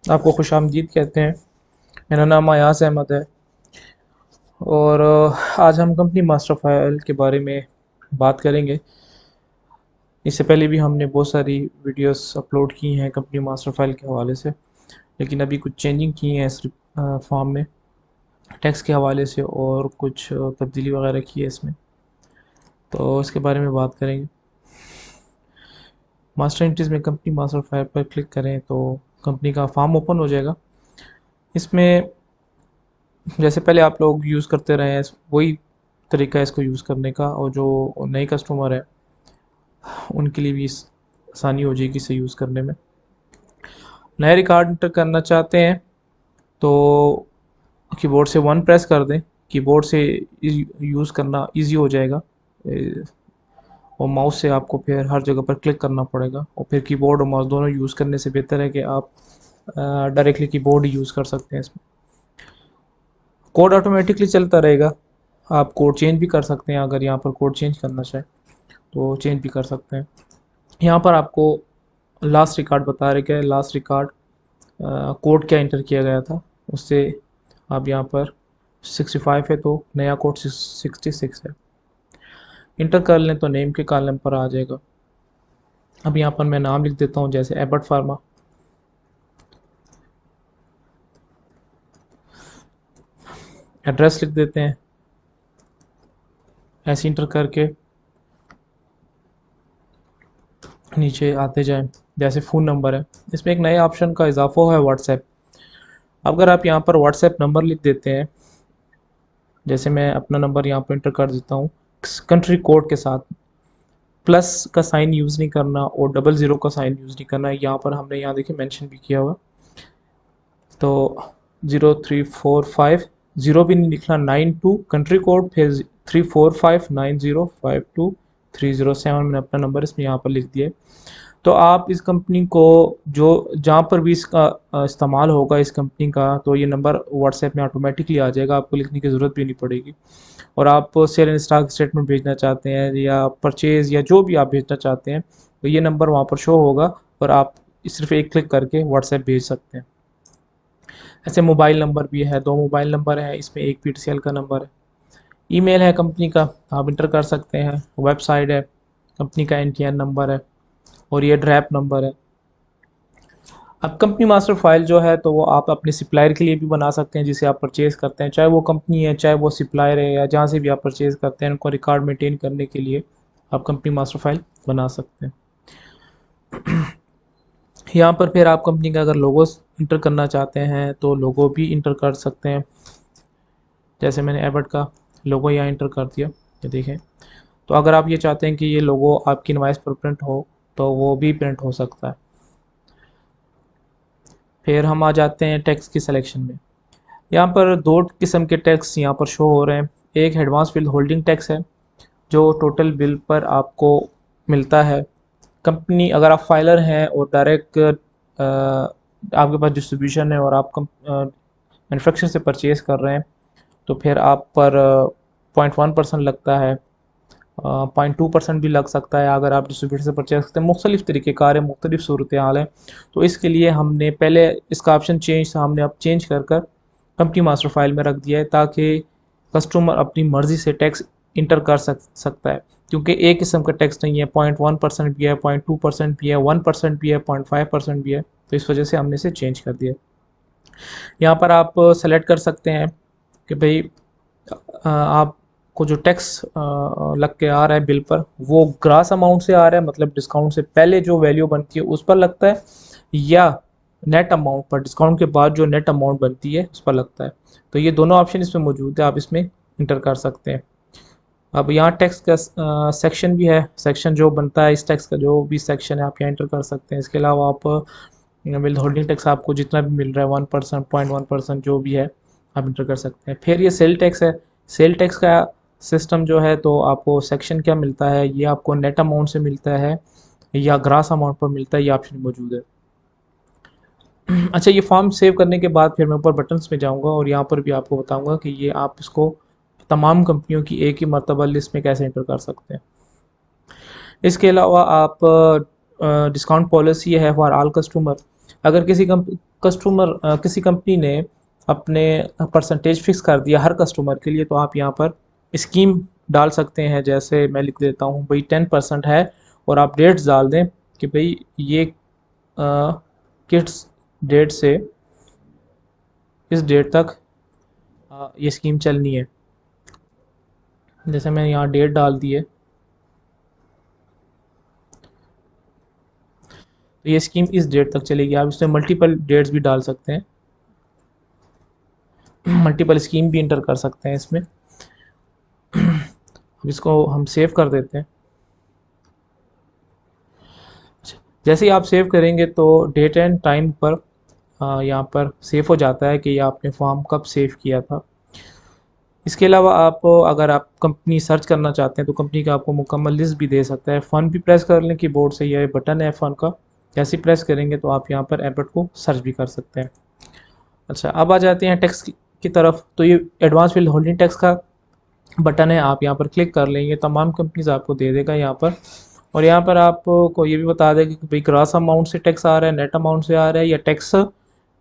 आपको खुशामदीद कहते हैं। मेरा नाम अयाज अहमद है और आज हम कंपनी मास्टर फाइल के बारे में बात करेंगे। इससे पहले भी हमने बहुत सारी वीडियोस अपलोड की हैं कंपनी मास्टर फाइल के हवाले से, लेकिन अभी कुछ चेंजिंग की हैं इस फॉर्म में टैक्स के हवाले से और कुछ तब्दीली वगैरह की है इसमें, तो इसके बारे में बात करेंगे। मास्टर एंट्रीज में कंपनी मास्टर फाइल पर क्लिक करें तो कंपनी का फॉर्म ओपन हो जाएगा। इसमें जैसे पहले आप लोग यूज़ करते रहे हैं वही तरीका है इसको यूज़ करने का, और जो नए कस्टमर है उनके लिए भी आसानी हो जाएगी इसे यूज़ करने में। नया रिकॉर्ड इंटर करना चाहते हैं तो कीबोर्ड से 1 प्रेस कर दें। कीबोर्ड से यूज़ करना इजी हो जाएगा, और माउस से आपको फिर हर जगह पर क्लिक करना पड़ेगा, और फिर कीबोर्ड और माउस दोनों यूज़ करने से बेहतर है कि आप डायरेक्टली कीबोर्ड यूज़ कर सकते हैं इसमें। कोड ऑटोमेटिकली चलता रहेगा। आप कोड चेंज भी कर सकते हैं, अगर यहाँ पर कोड चेंज करना चाहें तो चेंज भी कर सकते हैं। यहाँ पर आपको लास्ट रिकॉर्ड बता रहे क्या है, लास्ट रिकॉर्ड कोड क्या इंटर किया गया था उससे। आप यहाँ पर 65 है तो नया कोड 66 है। इंटर कर लें तो नेम के कॉलम पर आ जाएगा। अब यहाँ पर मैं नाम लिख देता हूँ, जैसे एबर्ट फार्मा। एड्रेस लिख देते हैं, ऐसे इंटर करके नीचे आते जाएं। जैसे फ़ोन नंबर है, इसमें एक नए ऑप्शन का इजाफा हुआ है व्हाट्सएप। अगर आप यहाँ पर व्हाट्सएप नंबर लिख देते हैं, जैसे मैं अपना नंबर यहाँ पर इंटर कर देता हूँ कंट्री कोड के साथ, प्लस का साइन यूज़ नहीं करना और 00 का साइन यूज़ नहीं करना है। यहाँ पर हमने यहाँ देखिए मेंशन भी किया हुआ, तो 0345 ज़ीरो भी नहीं लिखना, 92 कंट्री कोड, फिर 345905230 मैंने अपना नंबर इसमें यहाँ पर लिख दिया है। तो आप इस कंपनी को जो जहाँ पर भी इसका इस्तेमाल होगा इस कंपनी का, तो ये नंबर व्हाट्सएप में ऑटोमेटिकली आ जाएगा, आपको लिखने की ज़रूरत भी नहीं पड़ेगी। और आप सेल एंड स्टॉक स्टेटमेंट भेजना चाहते हैं या परचेज़ या जो भी आप भेजना चाहते हैं, तो ये नंबर वहाँ पर शो होगा और आप सिर्फ एक क्लिक करके व्हाट्सएप भेज सकते हैं। ऐसे मोबाइल नंबर भी है, 2 मोबाइल नंबर है, इसमें एक पीटीसीएल का नंबर है। ईमेल है कंपनी का, आप इंटर कर सकते हैं। वेबसाइट है, कंपनी का एनटीएन नंबर है, और ये ड्रैप नंबर है। अब कंपनी मास्टर फाइल जो है तो वो आप अपने सप्लायर के लिए भी बना सकते हैं जिसे आप परचेज़ करते हैं, चाहे वो कंपनी है चाहे वो सप्लायर है या जहाँ से भी आप परचेज़ करते हैं, उनको रिकॉर्ड मेंटेन करने के लिए आप कंपनी मास्टर फाइल बना सकते हैं। यहाँ पर फिर आप कंपनी का अगर लोगो इंटर करना चाहते हैं तो लोगो भी इंटर कर सकते हैं। जैसे मैंने एबर्ट का लोगो यहाँ इंटर कर दिया, ये देखें। तो अगर आप ये चाहते हैं कि ये लोगो आपकी इनवॉइस पर प्रिंट हो तो वो भी प्रिंट हो सकता है। फिर हम आ जाते हैं टैक्स की सिलेक्शन में। यहाँ पर दो किस्म के टैक्स यहाँ पर शो हो रहे हैं। एक एडवांस बिल होल्डिंग टैक्स है जो टोटल बिल पर आपको मिलता है। कंपनी अगर आप फाइलर हैं और डायरेक्ट आपके पास डिस्ट्रीब्यूशन है और आप मैन्युफैक्चर से परचेज कर रहे हैं, तो फिर आप पर 0.1% लगता है, 0.2% भी लग सकता है अगर आप डिस्ट्रीब्यूटर से परचेज करते हैं। मुख्तलिफ़ तरीके कार है, मुख्तलिफ सूरत हाल है। तो इसके लिए हमने पहले इसका ऑप्शन चेंज था, हमने अब चेंज कर कर कंपनी मास्टर फाइल में रख दिया है ताकि कस्टमर अपनी मर्ज़ी से टैक्स इंटर कर सकता है, क्योंकि एक किस्म का टैक्स नहीं है। 0.1% भी है, 0.2% भी है, 1% भी है, 0.5% भी है। तो इस वजह से हमने इसे चेंज कर दिया। यहाँ पर आप सेलेक्ट कर सकते हैं कि भाई आपको जो टैक्स लग के आ रहा है बिल पर वो ग्रास अमाउंट से आ रहा है, मतलब डिस्काउंट से पहले जो वैल्यू बनती है उस पर लगता है, या नेट अमाउंट पर डिस्काउंट के बाद जो नेट अमाउंट बनती है उस पर लगता है। तो ये दोनों ऑप्शन इसमें मौजूद है, आप इसमें इंटर कर सकते हैं। अब यहाँ टैक्स का सेक्शन भी है, सेक्शन जो बनता है इस टैक्स का जो भी सेक्शन है आप यहाँ इंटर कर सकते हैं। इसके अलावा आप विद होल्डिंग टैक्स आपको जितना भी मिल रहा है 1%, 0.1% जो भी है आप इंटर कर सकते हैं। फिर ये सेल टैक्स है। सेल टैक्स का सिस्टम जो है तो आपको सेक्शन क्या मिलता है, ये आपको नेट अमाउंट से मिलता है या ग्रास अमाउंट पर मिलता है, ये ऑप्शन मौजूद है। अच्छा, ये फॉर्म सेव करने के बाद फिर मैं ऊपर बटन्स में जाऊंगा और यहाँ पर भी आपको बताऊंगा कि ये आप इसको तमाम कंपनियों की एक ही मरतबा लिस्ट में कैसे इंटर कर सकते हैं। इसके अलावा आप डिस्काउंट पॉलिसी है फॉर ऑल कस्टमर। अगर किसी कस्टमर किसी कंपनी ने अपने परसेंटेज फिक्स कर दिया हर कस्टमर के लिए, तो आप यहाँ पर स्कीम डाल सकते हैं। जैसे मैं लिख देता हूँ भाई 10% है, और आप डेट्स डाल दें कि भाई ये किस डेट से इस डेट तक ये स्कीम चलनी है। जैसे मैंने यहाँ डेट डाल दी है, तो ये स्कीम इस डेट तक चलेगी। आप इसमें मल्टीपल डेट्स भी डाल सकते हैं, मल्टीपल स्कीम भी इंटर कर सकते हैं इसमें। अब इसको हम सेव कर देते हैं। जैसे ही आप सेव करेंगे तो डेट एंड टाइम पर यहाँ पर सेव हो जाता है कि ये आपने फॉर्म कब सेव किया था। इसके अलावा आप अगर आप कंपनी सर्च करना चाहते हैं तो कंपनी का आपको मुकम्मल लिस्ट भी दे सकता है। फ़न भी प्रेस कर लें कीबोर्ड से, ये बटन है फ़न का, जैसे प्रेस करेंगे तो आप यहाँ पर एबट को सर्च भी कर सकते हैं। अच्छा, अब आ जाते हैं टैक्स की तरफ। तो ये एडवांस विल होल्डिंग टैक्स का बटन है, आप यहाँ पर क्लिक कर लेंगे, तमाम कंपनीज आपको दे देगा यहाँ पर। और यहाँ पर आपको ये भी बता देगा कि भाई ग्रॉस अमाउंट से टैक्स आ रहा है, नेट अमाउंट से आ रहा है, या टैक्स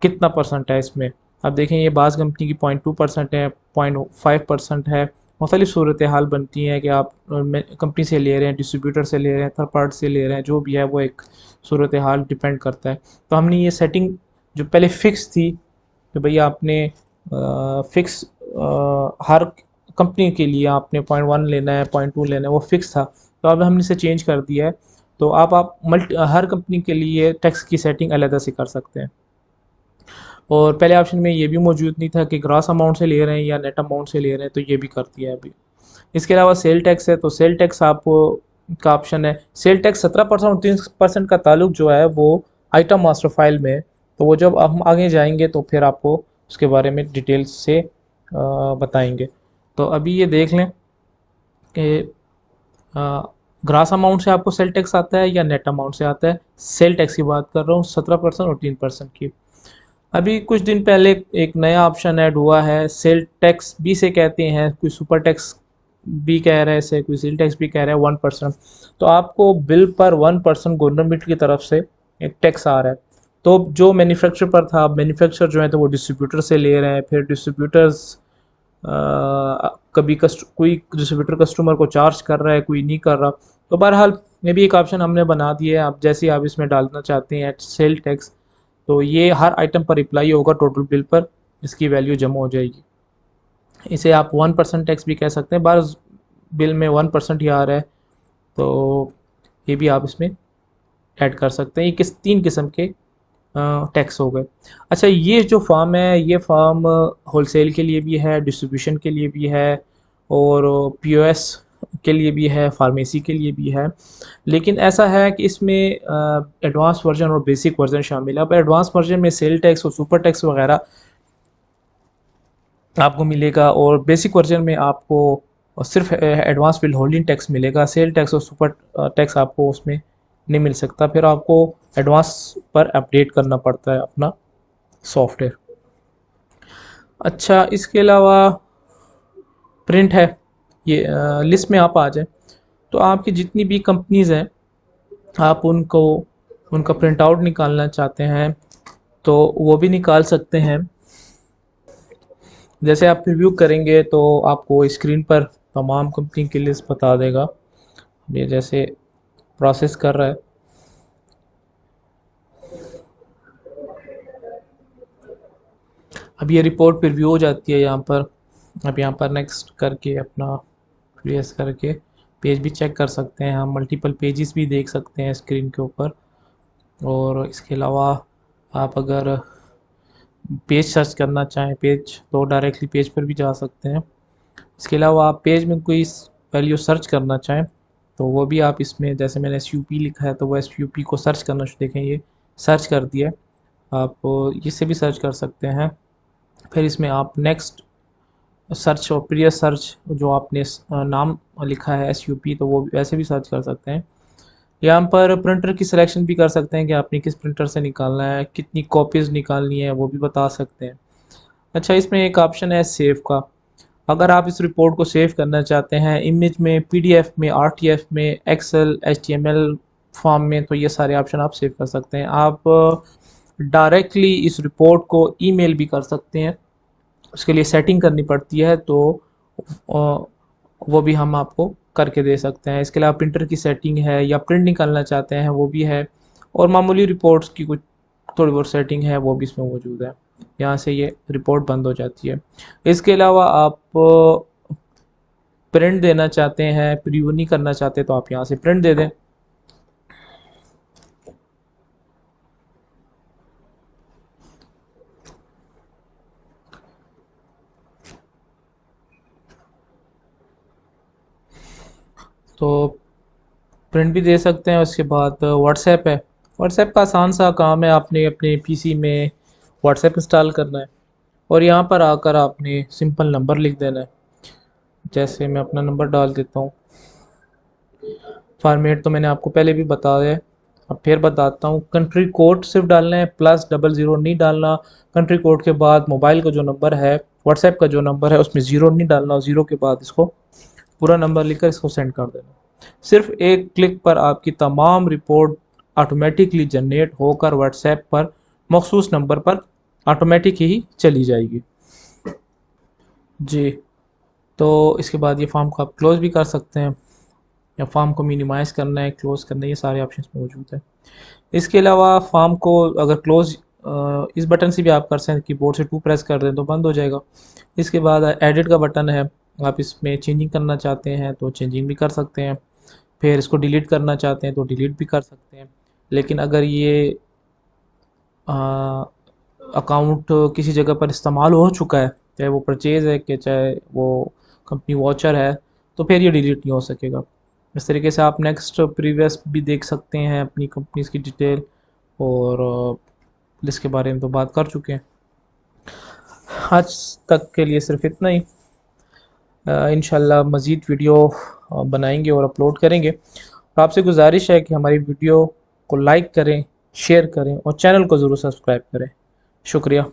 कितना परसेंट है इसमें। अब देखें ये बाज़ कंपनी की 0.2% है, 0.5% है। मुख्तलिफ सूरत हाल बनती हैं कि आप कंपनी से ले रहे हैं, डिस्ट्रीब्यूटर से ले रहे हैं, थर्ड पार्टी से ले रहे हैं, जो भी है वो एक सूरत हाल डिपेंड करता है। तो हमने ये सेटिंग जो पहले फ़िक्स थी कि भैया आपने फ़िक्स हर कंपनी के लिए आपने 0.1 लेना है, 0.2 लेना है, वो फ़िक्स था। तो अब हमने इसे चेंज कर दिया है। तो अब आप हर कंपनी के लिए टैक्स की सेटिंग अलग से कर सकते हैं। और पहले ऑप्शन में ये भी मौजूद नहीं था कि ग्रॉस अमाउंट से ले रहे हैं या नेट अमाउंट से ले रहे हैं, तो ये भी कर दिया है अभी। इसके अलावा सेल टैक्स है, तो सेल टैक्स आपको का ऑप्शन है। सेल टैक्स 17% और 30% का ताल्लुक जो है वो आइटम मास्टर फाइल में है। तो वो जब हम आगे जाएंगे तो फिर आपको उसके बारे में डिटेल्स से बताएंगे। तो अभी ये देख लें कि ग्रास अमाउंट से आपको सेल टैक्स आता है या नेट अमाउंट से आता है। सेल टैक्स की बात कर रहा हूँ, 17% और 3% की। अभी कुछ दिन पहले एक नया ऑप्शन ऐड हुआ है, सेल टैक्स बी से कहते हैं, कोई सुपर टैक्स भी कह रहा है इसे, कोई सेल टैक्स भी कह रहा है, 1%। तो आपको बिल पर 1% गवर्नमेंट की तरफ से एक टैक्स आ रहा है। तो जो मैन्युफैक्चर पर था, अब मैन्युफैक्चर जो है तो वो डिस्ट्रीब्यूटर से ले रहे हैं, फिर डिस्ट्रीब्यूटर्स कभी कोई डिस्ट्रीब्यूटर कस्टमर को चार्ज कर रहा है, कोई नहीं कर रहा। तो बहरहाल ये भी एक ऑप्शन हमने बना दिया है। आप जैसे आप इसमें डालना चाहते हैं सेल टैक्स, तो ये हर आइटम पर अप्लाई होगा, टोटल बिल पर इसकी वैल्यू जमा हो जाएगी। इसे आप 1% टैक्स भी कह सकते हैं, बार बिल में 1% ही आ रहा है, तो ये भी आप इसमें ऐड कर सकते हैं। ये तीन किस्म के टैक्स हो गए। अच्छा, ये जो फॉर्म है, ये फॉर्म होलसेल के लिए भी है, डिस्ट्रीब्यूशन के लिए भी है, और पीओएस के लिए भी है, फार्मेसी के लिए भी है। लेकिन ऐसा है कि इसमें एडवांस वर्जन और बेसिक वर्जन शामिल है। अब एडवांस वर्जन में सेल टैक्स और सुपर टैक्स वगैरह आपको मिलेगा, और बेसिक वर्जन में आपको सिर्फ एडवांस बिल होल्डिंग टैक्स मिलेगा। सेल टैक्स और सुपर टैक्स आपको उसमें नहीं मिल सकता, फिर आपको एडवांस पर अपडेट करना पड़ता है अपना सॉफ्टवेयर। अच्छा, इसके अलावा प्रिंट है, ये लिस्ट में आप आ जाए तो आपकी जितनी भी कंपनीज़ हैं, आप उनको उनका प्रिंट आउट निकालना चाहते हैं तो वो भी निकाल सकते हैं। जैसे आप रिव्यू करेंगे तो आपको स्क्रीन पर तमाम कंपनी की लिस्ट बता देगा। ये जैसे प्रोसेस कर रहा है। अब ये रिपोर्ट प्रीव्यू हो जाती है यहाँ पर। अब यहाँ पर नेक्स्ट करके अपना प्रेस करके पेज भी चेक कर सकते हैं, हम मल्टीपल पेजेस भी देख सकते हैं स्क्रीन के ऊपर। और इसके अलावा आप अगर पेज सर्च करना चाहें, पेज तो डायरेक्टली पेज पर भी जा सकते हैं। इसके अलावा आप पेज में कोई वैल्यू सर्च करना चाहें तो वो भी आप इसमें, जैसे मैंने SUP लिखा है तो वो SUP को सर्च करना, देखें ये सर्च कर दिया। आप इससे भी सर्च कर सकते हैं। फिर इसमें आप नेक्स्ट सर्च और प्रीवियस सर्च, जो आपने नाम लिखा है SUP, तो वो वैसे भी सर्च कर सकते हैं। यहाँ पर प्रिंटर की सिलेक्शन भी कर सकते हैं कि आपने किस प्रिंटर से निकालना है, कितनी कॉपीज़ निकालनी है, वो भी बता सकते हैं। अच्छा, इसमें एक ऑप्शन है सेव का। अगर आप इस रिपोर्ट को सेव करना चाहते हैं इमेज में, PDF में, RTF में, एक्सेल, HTML फॉर्म में, तो ये सारे ऑप्शन आप सेव कर सकते हैं। आप डायरेक्टली इस रिपोर्ट को ईमेल भी कर सकते हैं। उसके लिए सेटिंग करनी पड़ती है, तो वो भी हम आपको करके दे सकते हैं। इसके अलावा प्रिंटर की सेटिंग है, या प्रिंट निकालना चाहते हैं वो भी है, और मामूली रिपोर्ट्स की कुछ थोड़ी बहुत सेटिंग है वो भी इसमें मौजूद है। यहाँ से ये रिपोर्ट बंद हो जाती है। इसके अलावा आप प्रिंट देना चाहते हैं, प्रीव्यू नहीं करना चाहते, तो आप यहाँ से प्रिंट दे दें। तो प्रिंट भी दे सकते हैं। उसके बाद व्हाट्सएप है। व्हाट्सएप का आसान सा काम है, आपने अपने पीसी में व्हाट्सएप इंस्टॉल करना है, और यहाँ पर आकर आपने सिंपल नंबर लिख देना है। जैसे मैं अपना नंबर डाल देता हूँ। फॉर्मेट तो मैंने आपको पहले भी बताया है, अब फिर बताता हूँ। कंट्री कोड सिर्फ डालना है, +00 नहीं डालना। कंट्री कोड के बाद मोबाइल का जो नंबर है, व्हाट्सएप का जो नंबर है, उसमें ज़ीरो नहीं डालना, ज़ीरो के बाद इसको पूरा नंबर लिखकर इसको सेंड कर देना। सिर्फ एक क्लिक पर आपकी तमाम रिपोर्ट ऑटोमेटिकली जनरेट होकर व्हाट्सएप पर मखसूस नंबर पर ऑटोमेटिक ही चली जाएगी। जी। तो इसके बाद ये फॉर्म को आप क्लोज़ भी कर सकते हैं, या फॉर्म को मिनिमाइज़ करना है, क्लोज़ करना है, ये सारे ऑप्शंस मौजूद हैं। इसके अलावा फॉर्म को अगर क्लोज़ इस बटन से भी आप कर सकते हैं, कीबोर्ड से 2 प्रेस कर दें तो बंद हो जाएगा। इसके बाद एडिट का बटन है, आप इसमें चेंजिंग करना चाहते हैं तो चेंजिंग भी कर सकते हैं। फिर इसको डिलीट करना चाहते हैं तो डिलीट भी कर सकते हैं। लेकिन अगर ये अकाउंट किसी जगह पर इस्तेमाल हो चुका है, चाहे वो परचेज़ है कि चाहे वो कंपनी वाउचर है, तो फिर ये डिलीट नहीं हो सकेगा। इस तरीके से आप नेक्स्ट प्रीवियस भी देख सकते हैं अपनी कंपनीज की डिटेल, और इसके बारे में तो बात कर चुके हैं। आज तक के लिए सिर्फ इतना ही। इंशाल्लाह मज़ीद वीडियो बनाएंगे और अपलोड करेंगे। और आपसे गुजारिश है कि हमारी वीडियो को लाइक करें, शेयर करें, और चैनल को ज़रूर सब्सक्राइब करें। शुक्रिया।